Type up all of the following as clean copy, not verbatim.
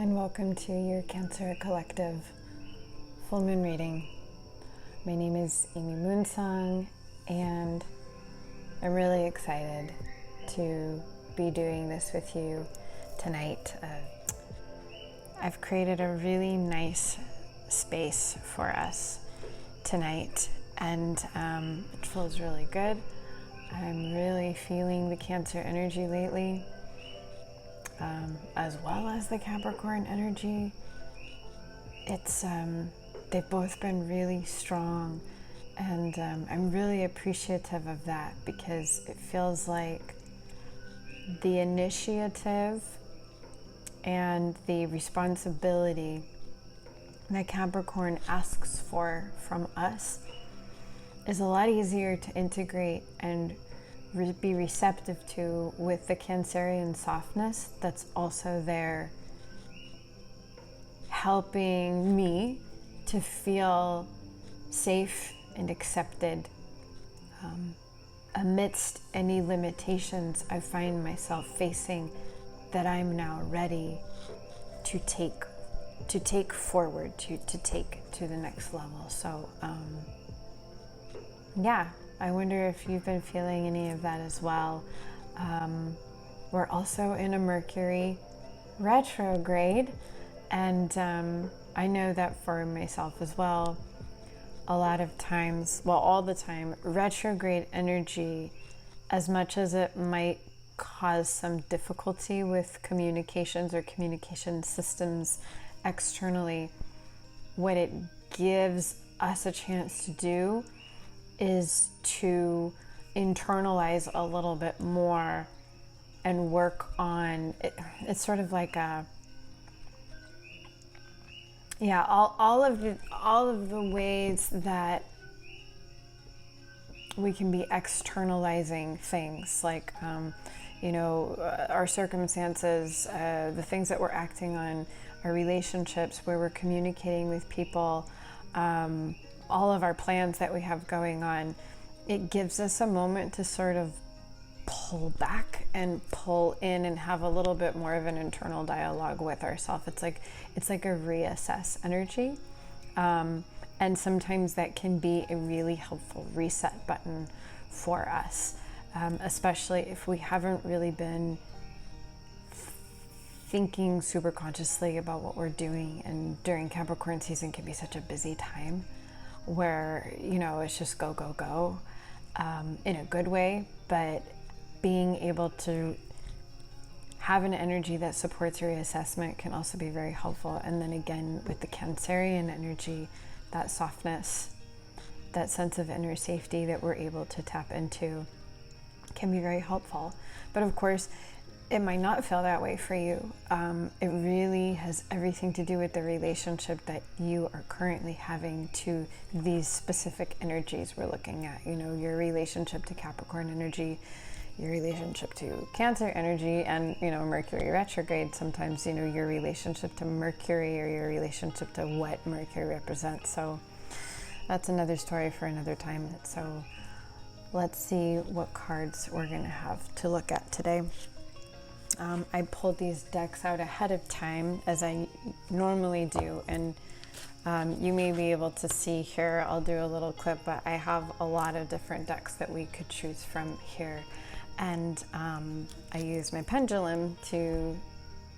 Welcome to your Cancer Collective full moon reading. My name is Amy Moonsong, and I'm really excited to be doing this with you tonight. I've created a really nice space for us tonight, and it feels really good. I'm really feeling the Cancer energy lately. As well as the Capricorn energy. It's they've both been really strong, and I'm really appreciative of that, because it feels like the initiative and the responsibility that Capricorn asks for from us is a lot easier to integrate and be receptive to with the Cancerian softness that's also there, helping me to feel safe and accepted amidst any limitations I find myself facing, that I'm now ready to take forward, to take to the next level. So yeah, I wonder if you've been feeling any of that as well. We're also in a Mercury retrograde, and I know that for myself as well, a lot of times, well, all the time, retrograde energy, as much as it might cause some difficulty with communications or communication systems externally, what it gives us a chance to do is to internalize a little bit more and work on it. It's sort of like a, yeah, all of the ways that we can be externalizing things, like our circumstances, the things that we're acting on, our relationships, where we're communicating with people, all of our plans that we have going on. It gives us a moment to sort of pull back and pull in and have a little bit more of an internal dialogue with ourselves. It's like a reassess energy, and sometimes that can be a really helpful reset button for us, especially if we haven't really been thinking super consciously about what we're doing. And during Capricorn season can be such a busy time, where it's just go go go, in a good way, but being able to have an energy that supports your reassessment can also be very helpful. And then again, with the Cancerian energy, that softness, that sense of inner safety that we're able to tap into, can be very helpful. But of course, it might not feel that way for you. It really has everything to do with the relationship that you are currently having to these specific energies we're looking at. Your relationship to Capricorn energy, your relationship to Cancer energy, and Mercury retrograde. Sometimes your relationship to Mercury, or your relationship to what Mercury represents. So that's another story for another time. So let's see what cards we're going to have to look at today. I pulled these decks out ahead of time, as I normally do, and you may be able to see here, I'll do a little clip, but I have a lot of different decks that we could choose from here. And I use my pendulum to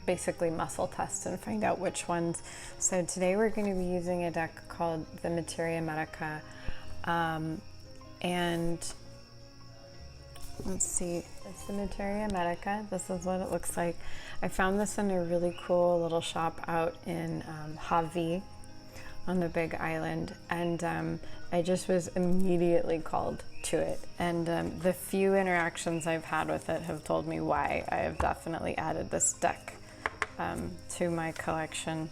basically muscle test and find out which ones. So today we're going to be using a deck called the Materia Medica, and let's see, it's the Materia Medica. This is what it looks like. I found this in a really cool little shop out in Hawaii on the Big Island, and I just was immediately called to it. And the few interactions I've had with it have told me why I have definitely added this deck to my collection.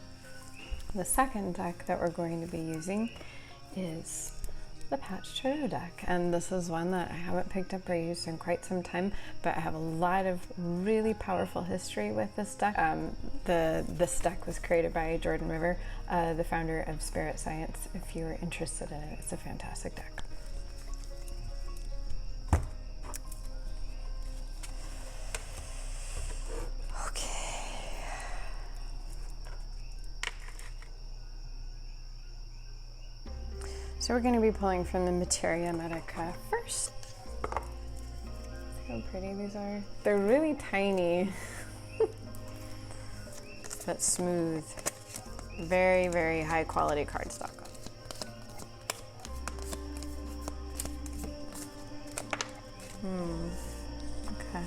The second deck that we're going to be using is the Patch Tarot deck, and this is one that I haven't picked up or used in quite some time, but I have a lot of really powerful history with this deck. This deck was created by Jordan River, the founder of Spirit Science. If you're interested in it, it's a fantastic deck. So we're going to be pulling from the Materia Medica first. See how pretty these are? They're really tiny, but smooth. Very, very high quality cardstock. Okay.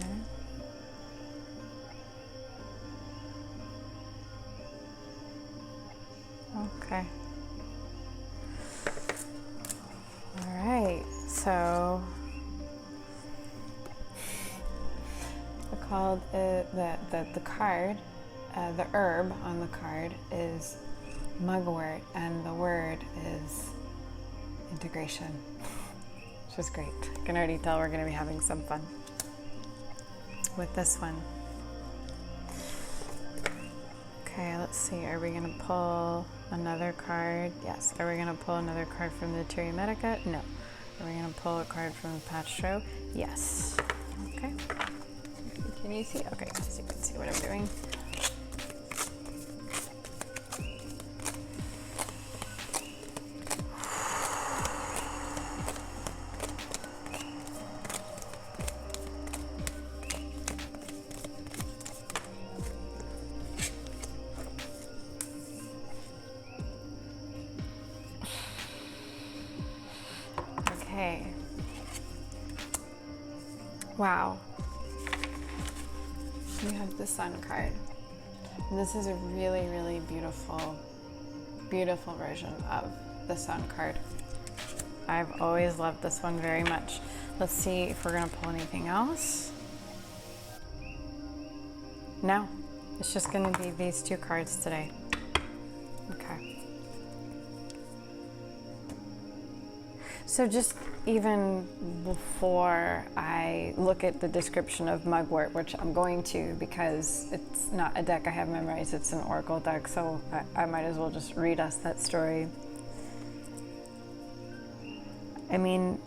Okay. So the card, the herb on the card is Mugwort, and the word is integration, which is great. I can already tell we're going to be having some fun with this one. Okay, let's see. Are we going to pull another card? Yes. Are we going to pull another card from the Materia Medica? No. Are we going to pull a card from the Patch Tarot? Yes. Okay. Can you see? Okay, so you can see what I'm doing. Okay. Wow. We have the Sun card. And this is a really, really beautiful, beautiful version of the Sun card. I've always loved this one very much. Let's see if we're going to pull anything else. No, it's just going to be these two cards today. Okay. So just even before I look at the description of Mugwort, which I'm going to because it's not a deck I have memorized, it's an oracle deck, so I might as well just read us that story. I mean,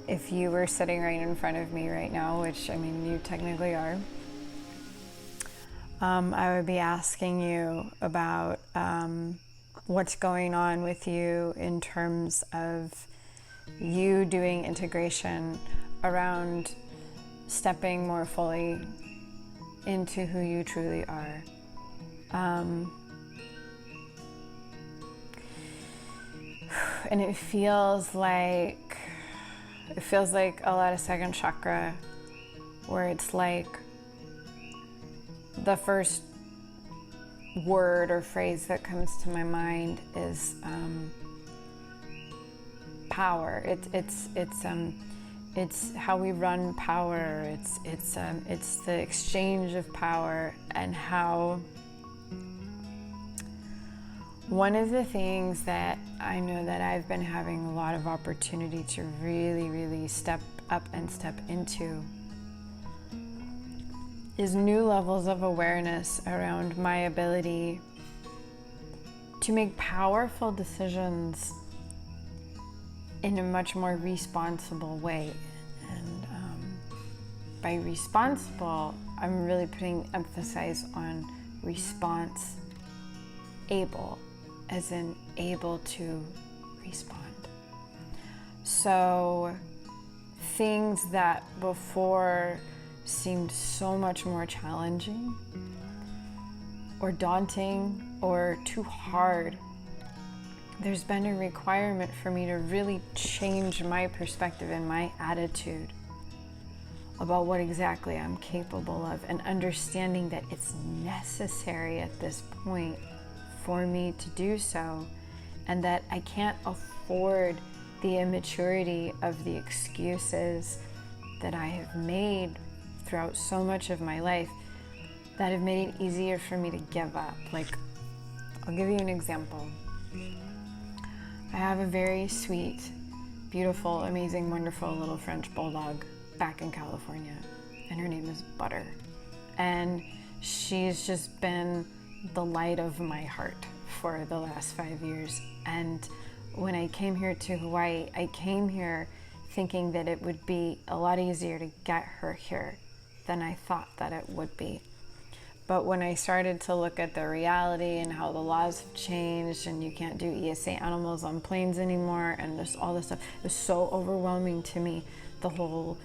if you were sitting right in front of me right now, which I mean you technically are, I would be asking you about what's going on with you in terms of you doing integration around stepping more fully into who you truly are. And it feels like a lot of second chakra, where it's like the first word or phrase that comes to my mind is power. It's how we run power. It's the exchange of power, and how one of the things that I know that I've been having a lot of opportunity to really, really step up and step into is new levels of awareness around my ability to make powerful decisions in a much more responsible way. And by responsible, I'm really putting emphasis on response able, as in able to respond. So things that before seemed so much more challenging or daunting or too hard, there's been a requirement for me to really change my perspective and my attitude about what exactly I'm capable of, and understanding that it's necessary at this point for me to do so, and that I can't afford the immaturity of the excuses that I have made throughout so much of my life that have made it easier for me to give up. Like, I'll give you an example. I have a very sweet, beautiful, amazing, wonderful little French bulldog back in California, and her name is Butter. And she's just been the light of my heart for the last 5 years. And when I came here to Hawaii, I came here thinking that it would be a lot easier to get her here than I thought that it would be. But when I started to look at the reality and how the laws have changed and you can't do ESA animals on planes anymore and just all this stuff, it was so overwhelming to me, the whole,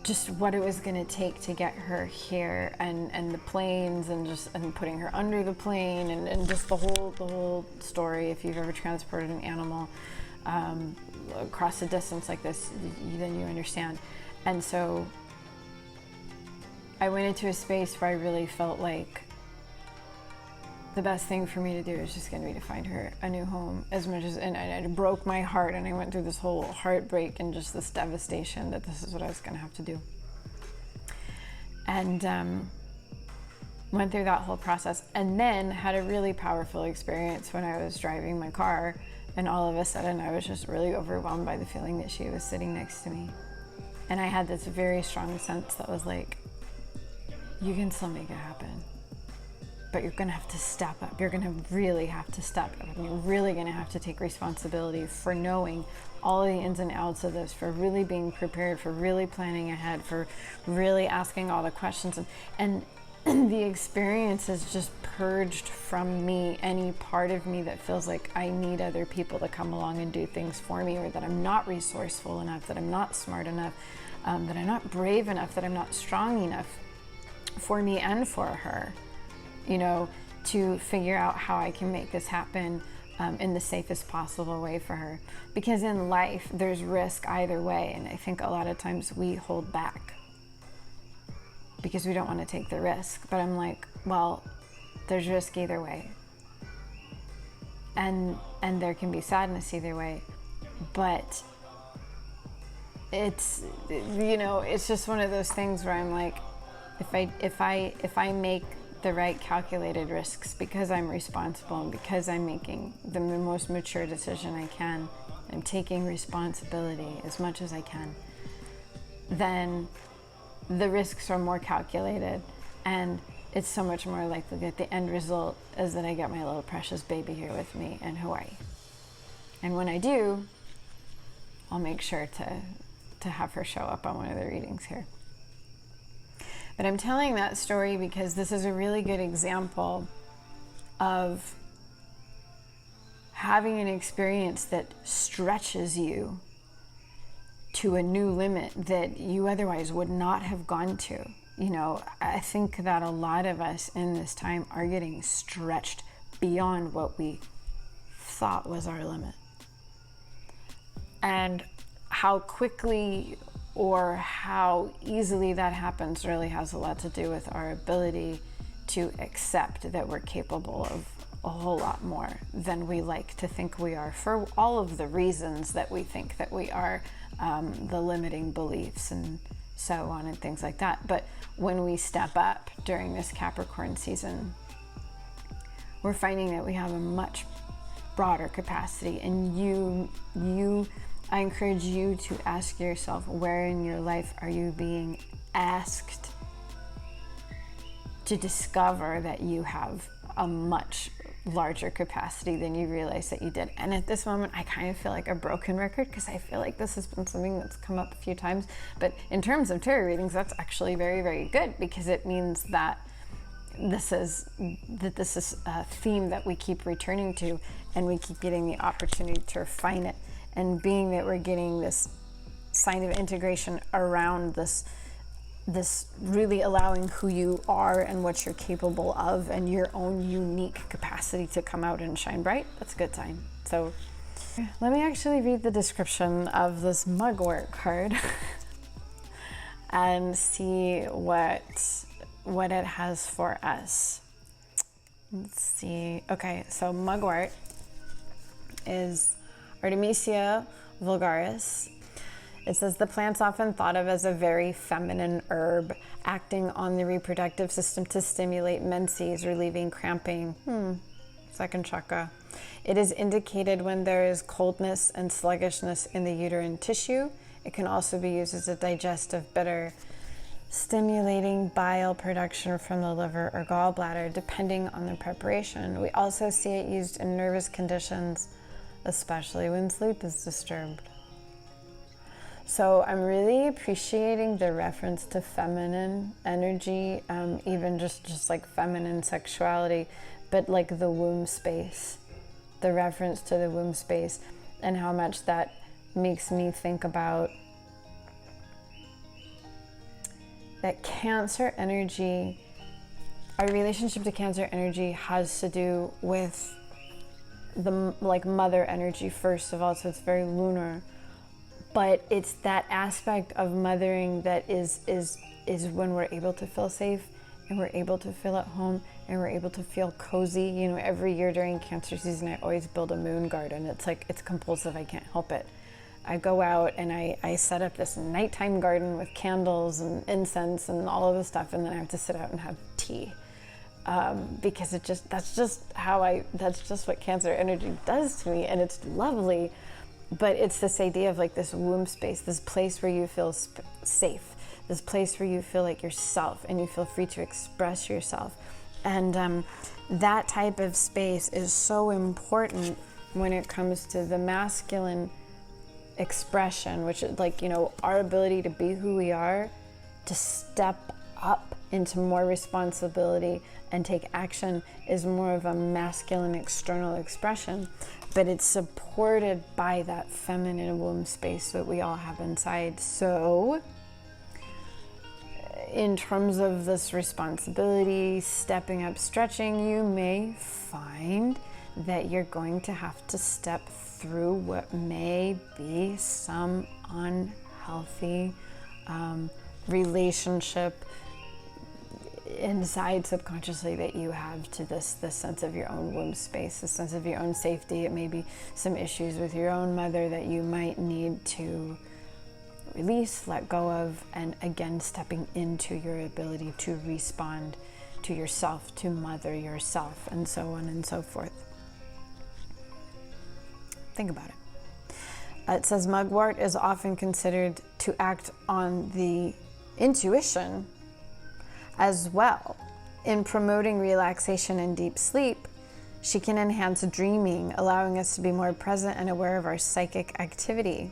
just what it was gonna take to get her here, and the planes, and putting her under the plane, and just the whole story. If you've ever transported an animal across a distance like this, then you understand. And so I went into a space where I really felt like the best thing for me to do is just going to be to find her a new home, as much as, and it broke my heart, and I went through this whole heartbreak and just this devastation that this is what I was going to have to do. And went through that whole process, and then had a really powerful experience when I was driving my car, and all of a sudden I was just really overwhelmed by the feeling that she was sitting next to me. And I had this very strong sense that was like, you can still make it happen, but you're gonna have to step up. You're gonna really have to step up. And you're really gonna have to take responsibility for knowing all the ins and outs of this, for really being prepared, for really planning ahead, for really asking all the questions. And the experience has just purged from me any part of me that feels like I need other people to come along and do things for me, or that I'm not resourceful enough, that I'm not smart enough, that I'm not brave enough, that I'm not strong enough for me and for her, you know, to figure out how I can make this happen in the safest possible way for her. Because in life, there's risk either way, and I think a lot of times we hold back because we don't want to take the risk. But I'm like, well, there's risk either way, and there can be sadness either way, but it's, you know, it's just one of those things where I'm like, if I make the right calculated risks, because I'm responsible and because I'm making the most mature decision I can, I'm taking responsibility as much as I can, then the risks are more calculated, and it's so much more likely that the end result is that I get my little precious baby here with me in Hawaii. And when I do, I'll make sure to have her show up on one of the readings here. But I'm telling that story because this is a really good example of having an experience that stretches you to a new limit that you otherwise would not have gone to. You know, I think that a lot of us in this time are getting stretched beyond what we thought was our limit. And how quickly or how easily that happens really has a lot to do with our ability to accept that we're capable of a whole lot more than we like to think we are, for all of the reasons that we think that we are, the limiting beliefs and so on and things like that. But when we step up during this Capricorn season, we're finding that we have a much broader capacity. And I encourage you to ask yourself, where in your life are you being asked to discover that you have a much larger capacity than you realize that you did? And at this moment, I kind of feel like a broken record, because I feel like this has been something that's come up a few times. But in terms of tarot readings, that's actually very, very good, because it means that this is a theme that we keep returning to, and we keep getting the opportunity to refine it. And being that we're getting this sign of integration around this really allowing who you are and what you're capable of and your own unique capacity to come out and shine bright, that's a good sign. So let me actually read the description of this Mugwort card and see what it has for us. Let's see. Okay, so Mugwort is Artemisia vulgaris. It says, the plant's often thought of as a very feminine herb, acting on the reproductive system to stimulate menses, relieving cramping. Second chakra. It is indicated when there is coldness and sluggishness in the uterine tissue. It can also be used as a digestive bitter, stimulating bile production from the liver or gallbladder, depending on the preparation. We also see it used in nervous conditions, especially when sleep is disturbed. So I'm really appreciating the reference to feminine energy, even just like feminine sexuality, but like the womb space, the reference to the womb space, and how much that makes me think about that Cancer energy, our relationship to Cancer energy has to do with the like mother energy first of all, so it's very lunar. But it's that aspect of mothering that is when we're able to feel safe and we're able to feel at home and we're able to feel cozy. You know, every year during Cancer season, I always build a moon garden. It's like, it's compulsive, I can't help it. I go out and I set up this nighttime garden with candles and incense and all of this stuff, and then I have to sit out and have tea. Because that's just what Cancer energy does to me, and it's lovely. But it's this idea of like this womb space, this place where you feel safe, this place where you feel like yourself and you feel free to express yourself. And that type of space is so important when it comes to the masculine expression, which is like, you know, our ability to be who we are, to step up into more responsibility and take action is more of a masculine external expression, but it's supported by that feminine womb space that we all have inside. So in terms of this responsibility, stepping up, stretching, you may find that you're going to have to step through what may be some unhealthy relationship inside subconsciously that you have to this sense of your own womb space, the sense of your own safety. It may be some issues with your own mother that you might need to release, let go of, and again, stepping into your ability to respond to yourself, to mother yourself, and so on and so forth. Think about it. It says Mugwort is often considered to act on the intuition as well. In promoting relaxation and deep sleep, she can enhance dreaming, allowing us to be more present and aware of our psychic activity.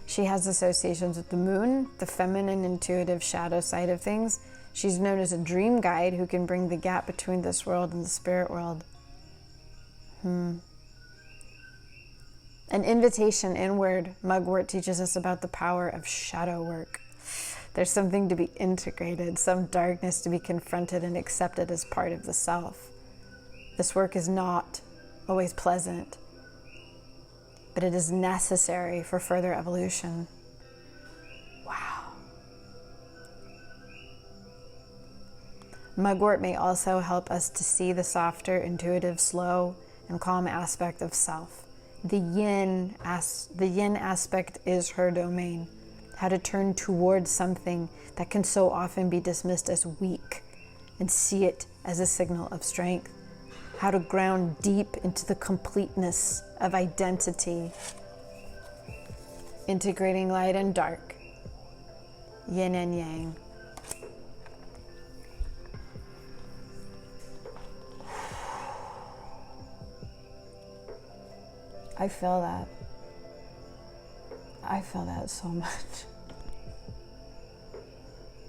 She has associations with the moon, the feminine, intuitive shadow side of things. She's known as a dream guide who can bring the gap between this world and the spirit world. An invitation inward, Mugwort teaches us about the power of shadow work. There's something to be integrated, some darkness to be confronted and accepted as part of the self. This work is not always pleasant, but it is necessary for further evolution. Wow. Mugwort may also help us to see the softer, intuitive, slow, and calm aspect of self. The yin aspect is her domain. How to turn towards something that can so often be dismissed as weak and see it as a signal of strength. How to ground deep into the completeness of identity, integrating light and dark, yin and yang. I feel that. I feel that so much.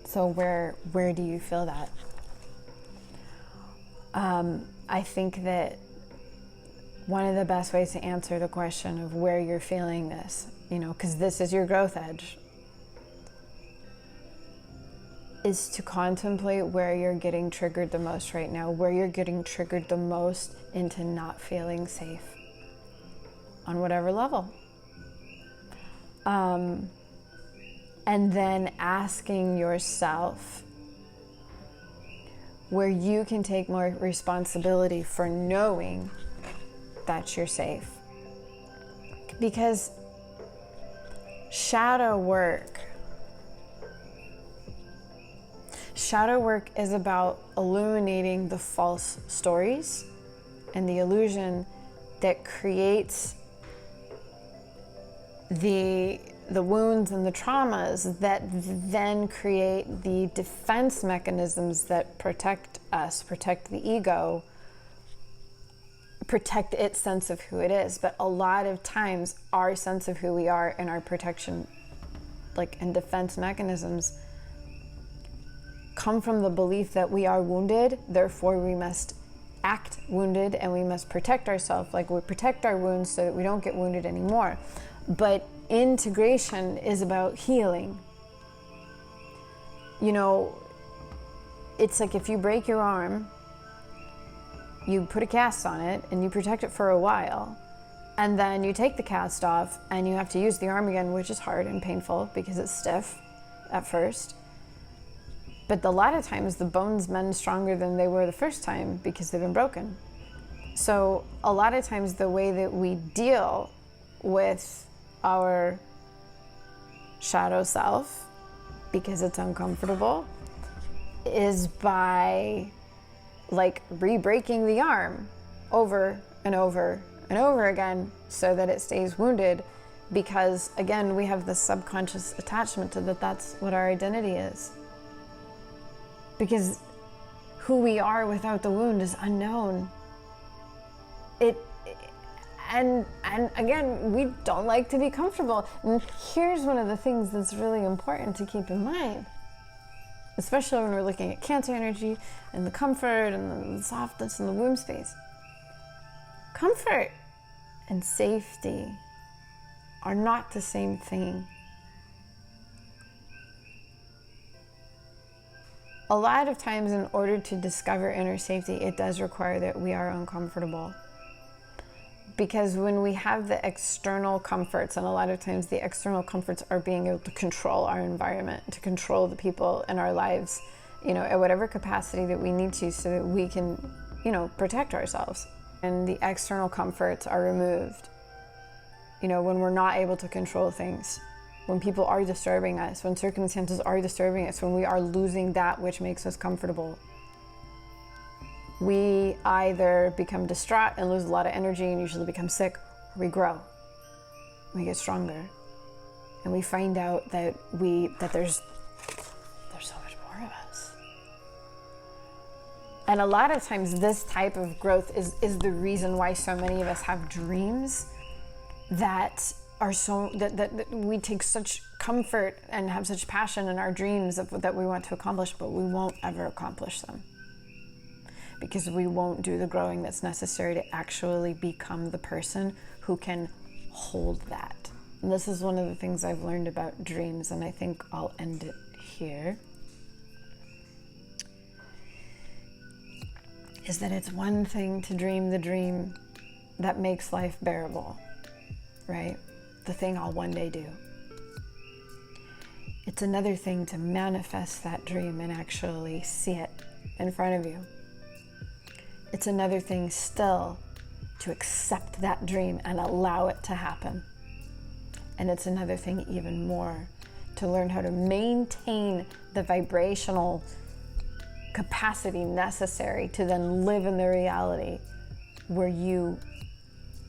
So where do you feel that? I think that one of the best ways to answer the question of where you're feeling this, you know, because this is your growth edge, is to contemplate where you're getting triggered the most right now, where you're getting triggered the most into not feeling safe on whatever level. And then asking yourself where you can take more responsibility for knowing that you're safe. Because shadow work shadow work is about illuminating the false stories and the illusion that creates the wounds and the traumas that then create the defense mechanisms that protect us, protect the ego, protect its sense of who it is. But a lot of times our sense of who we are and our protection, and defense mechanisms come from the belief that we are wounded, therefore we must act wounded and we must protect ourselves, we protect our wounds so that we don't get wounded anymore. But integration is about healing. It's like if you break your arm, you put a cast on it and you protect it for a while, and then you take the cast off and you have to use the arm again, which is hard and painful because it's stiff at first. But a lot of times the bones mend stronger than they were the first time because they've been broken. So a lot of times the way that we deal with our shadow self, because it's uncomfortable, is by re-breaking the arm over and over and over again so that it stays wounded, because again we have this subconscious attachment to that's what our identity is. Because who we are without the wound is unknown. And again, we don't like to be comfortable. And here's one of the things that's really important to keep in mind, especially when we're looking at Cancer energy and the comfort and the softness and the womb space. Comfort and safety are not the same thing. A lot of times, in order to discover inner safety, it does require that we are uncomfortable. Because when we have the external comforts, and a lot of times the external comforts are being able to control our environment, to control the people in our lives, at whatever capacity that we need to, so that we can, protect ourselves. And the external comforts are removed, when we're not able to control things. When people are disturbing us, when circumstances are disturbing us, when we are losing that which makes us comfortable, we either become distraught and lose a lot of energy and usually become sick, or we grow, we get stronger, and we find out that there's so much more of us. And a lot of times this type of growth is the reason why so many of us have dreams that are that we take such comfort and have such passion in our dreams that we want to accomplish, but we won't ever accomplish them because we won't do the growing that's necessary to actually become the person who can hold that. And this is one of the things I've learned about dreams, and I think I'll end it here, is that it's one thing to dream the dream that makes life bearable, right? The thing I'll one day do. It's another thing to manifest that dream and actually see it in front of you. It's another thing still to accept that dream and allow it to happen. And it's another thing even more to learn how to maintain the vibrational capacity necessary to then live in the reality where you're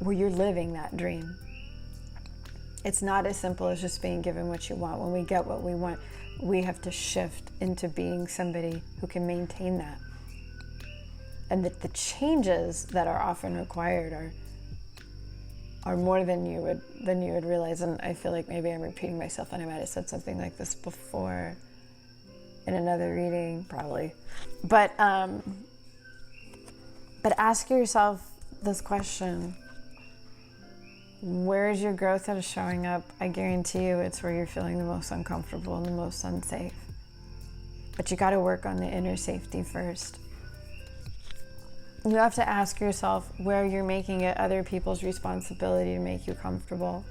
living that dream. It's not as simple as just being given what you want. When we get what we want, we have to shift into being somebody who can maintain that. And that the changes that are often required are more than you would realize. And I feel like maybe I'm repeating myself, and I might have said something like this before in another reading, probably. But ask yourself this question: where is your growth that is showing up? I guarantee you it's where you're feeling the most uncomfortable and the most unsafe. But you got to work on the inner safety first. You have to ask yourself where you're making it other people's responsibility to make you comfortable.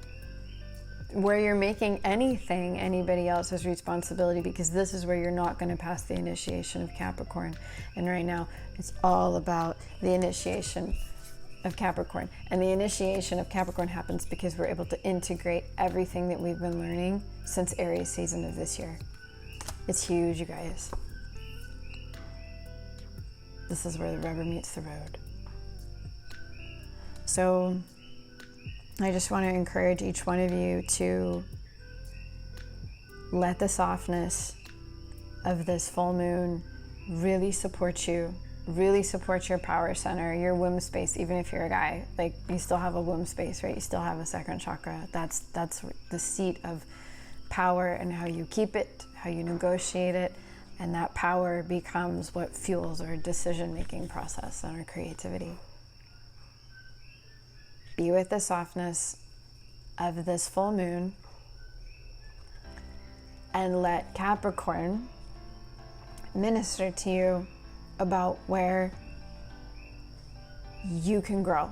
Where you're making anything anybody else's responsibility, because this is where you're not going to pass the initiation of Capricorn. And right now, it's all about the initiation of Capricorn. And the initiation of Capricorn happens because we're able to integrate everything that we've been learning since Aries season of this year. It's huge, you guys. This is where the rubber meets the road. So I just want to encourage each one of you to let the softness of this full moon really support you, really support your power center, your womb space. Even if you're a guy, like, you still have a womb space, right? You still have a second chakra. That's the seat of power, and how you keep it, how you negotiate it, and that power becomes what fuels our decision-making process and our creativity. Be with the softness of this full moon, and let Capricorn minister to you about where you can grow,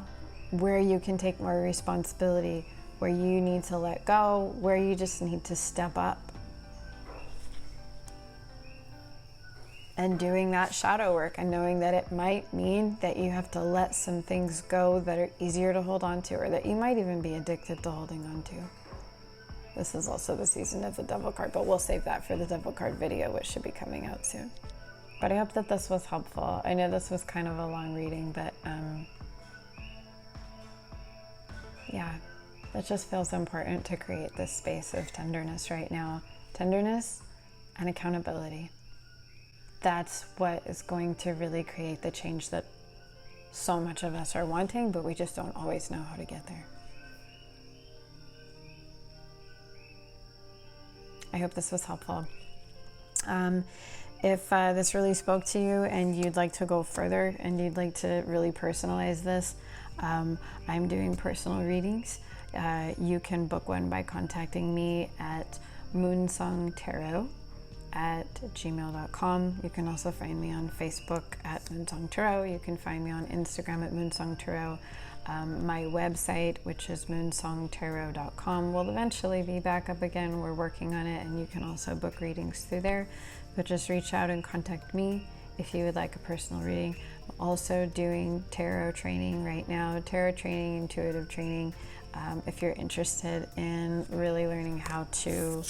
where you can take more responsibility, where you need to let go, where you just need to step up. And doing that shadow work, and knowing that it might mean that you have to let some things go that are easier to hold on to, or that you might even be addicted to holding on to. This is also the season of the Devil card, but we'll save that for the Devil card video, which should be coming out soon. But I hope that this was helpful. I know this was kind of a long reading, but yeah, it just feels important to create this space of tenderness right now. Tenderness and accountability. That's what is going to really create the change that so much of us are wanting, but we just don't always know how to get there. I hope this was helpful. If this really spoke to you and you'd like to go further and you'd like to really personalize this, I'm doing personal readings. You can book one by contacting me at moonsongtarot@gmail.com. You can also find me on Facebook at Moonsongtarot. You can find me on Instagram at Moonsongtarot. My website, which is moonsongtarot.com, will eventually be back up again. We're working on it, and you can also book readings through there. But just reach out and contact me if you would like a personal reading. I'm also doing tarot training right now, tarot training, intuitive training. If you're interested in really learning how to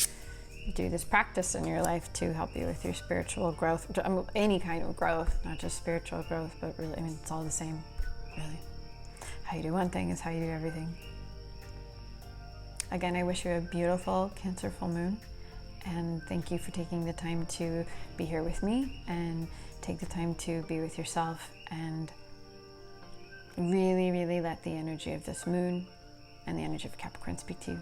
do this practice in your life to help you with your spiritual growth, any kind of growth, not just spiritual growth, but really, I mean, it's all the same, really. How you do one thing is how you do everything. Again, I wish you a beautiful Cancer full moon, and thank you for taking the time to be here with me, and take the time to be with yourself, and really, really let the energy of this moon and the energy of Capricorn speak to you.